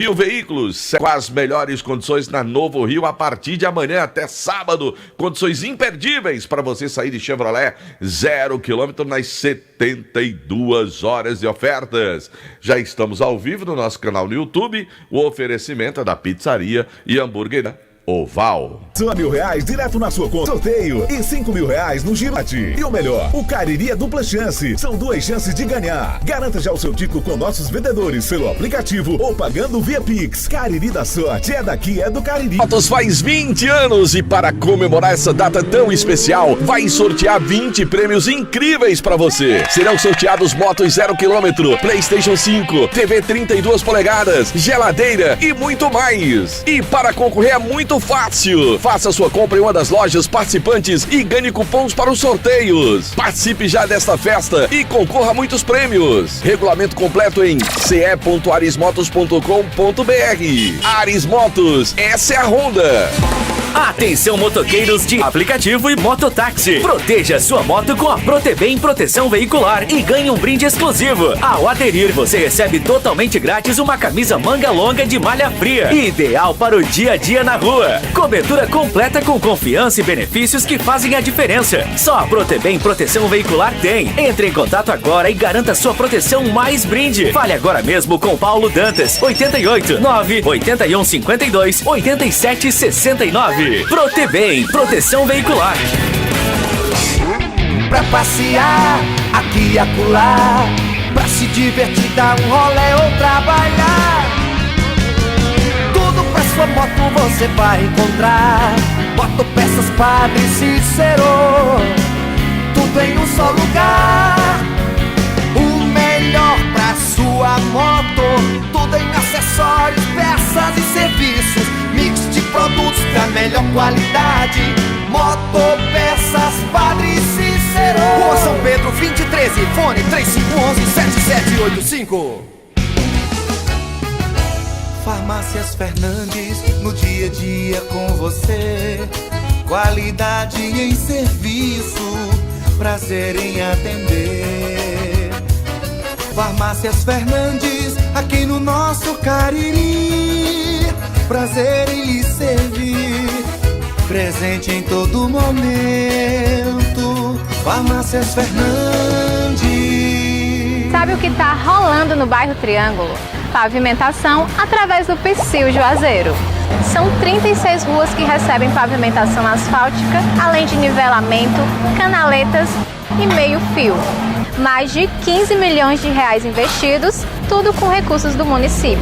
Rio Veículos, com as melhores condições na Novo Rio a partir de amanhã até sábado. Condições imperdíveis para você sair de Chevrolet 0 km nas 72 horas de ofertas. Já estamos ao vivo no nosso canal no YouTube. O oferecimento é da Pizzaria e Hambúrguer Oval. São R$1.000 direto na sua conta. Sorteio e R$5.000 no Girate. E o melhor, o Cariri é dupla chance. São 2 chances de ganhar. Garanta já o seu título com nossos vendedores pelo aplicativo ou pagando via Pix. Cariri da sorte é daqui, é do Cariri. Motos faz 20 anos e para comemorar essa data tão especial, vai sortear 20 prêmios incríveis para você. Serão sorteados motos 0 km, PlayStation 5, TV 32 polegadas, geladeira e muito mais. E para concorrer é muito fácil. Faça sua compra em uma das lojas participantes e ganhe cupons para os sorteios. Participe já desta festa e concorra a muitos prêmios. Regulamento completo em ce.arismotos.com.br. Aris Motos, essa é a Honda. Atenção, motoqueiros de aplicativo e mototáxi. Proteja sua moto com a Protebem Proteção Veicular e ganhe um brinde exclusivo. Ao aderir, você recebe totalmente grátis uma camisa manga longa de malha fria, ideal para o dia a dia na rua. Cobertura completa com confiança e benefícios que fazem a diferença. Só a Protebem Proteção Veicular tem. Entre em contato agora e garanta sua proteção mais brinde. Fale agora mesmo com Paulo Dantas, 88 9 81 52 87 69. Protebem Proteção Veicular. Pra passear aqui e acolá, pra se divertir, dar um rolê ou trabalhar. Tudo pra sua moto você vai encontrar. Motopeças Padre Cícero, tudo em um só lugar. O melhor pra sua moto, tudo em acessórios, peças e serviços. Mix de produtos da melhor qualidade. Motopeças Padre Cícero, Rua São Pedro 2013, fone 3511-7785. Farmácias Fernandes, no dia a dia com você. Qualidade em serviço, prazer em atender. Farmácias Fernandes, aqui no nosso Cariri. Prazer em lhe servir, presente em todo momento. Farmácias Fernandes. Sabe o que está rolando no bairro Triângulo? Pavimentação através do Psyu Juazeiro. São 36 ruas que recebem pavimentação asfáltica, além de nivelamento, canaletas e meio-fio. Mais de 15 milhões de reais investidos, tudo com recursos do município.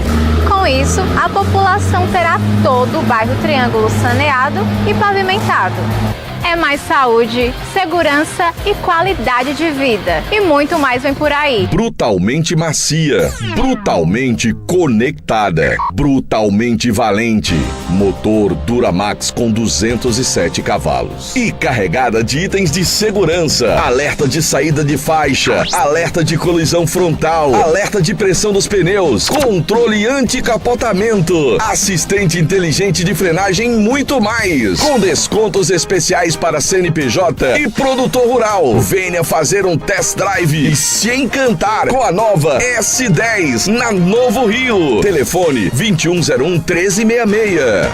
Com isso, a população terá todo o bairro Triângulo saneado e pavimentado. É mais saúde, segurança e qualidade de vida. E muito mais vem por aí. Brutalmente macia, brutalmente conectada, brutalmente valente. Motor Duramax com 207 cavalos. E carregada de itens de segurança. Alerta de saída de faixa, alerta de colisão frontal, alerta de pressão dos pneus, controle anti-capotamento, assistente inteligente de frenagem e muito mais. Com descontos especiais para CNPJ e produtor rural. Venha fazer um test drive e se encantar com a nova S10 na Novo Rio. Telefone 2101-1366.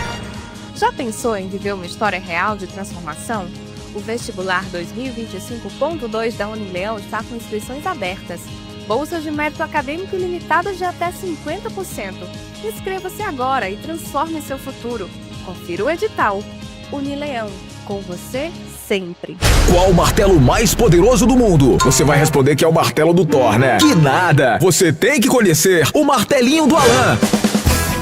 Já pensou em viver uma história real de transformação? O vestibular 2025.2 da Unileão está com inscrições abertas. Bolsas de mérito acadêmico ilimitadas de até 50%. Inscreva-se agora e transforme seu futuro. Confira o edital. Unileão, com você sempre. Qual o martelo mais poderoso do mundo? Você vai responder que é o martelo do Thor, né? Que nada! Você tem que conhecer o martelinho do Alan.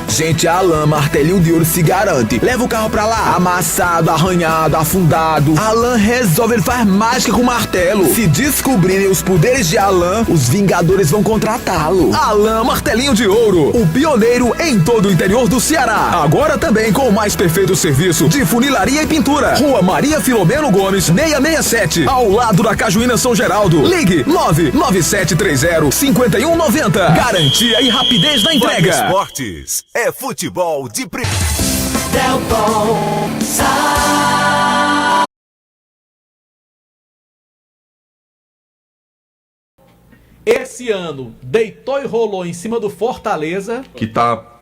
Gente, a Alan Martelinho de Ouro se garante. Leva o carro pra lá, amassado, arranhado, afundado. Alan resolve, ele faz mágica com o martelo. Se descobrirem os poderes de Alan, os Vingadores vão contratá-lo. Alan Martelinho de Ouro, o pioneiro em todo o interior do Ceará. Agora também com o mais perfeito serviço de funilaria e pintura. Rua Maria Filomeno Gomes, 667, ao lado da Cajuína São Geraldo. Ligue 99730-5190. Garantia e rapidez na entrega. Esportes é futebol de Delton Esse ano deitou e rolou em cima do Fortaleza. Que tá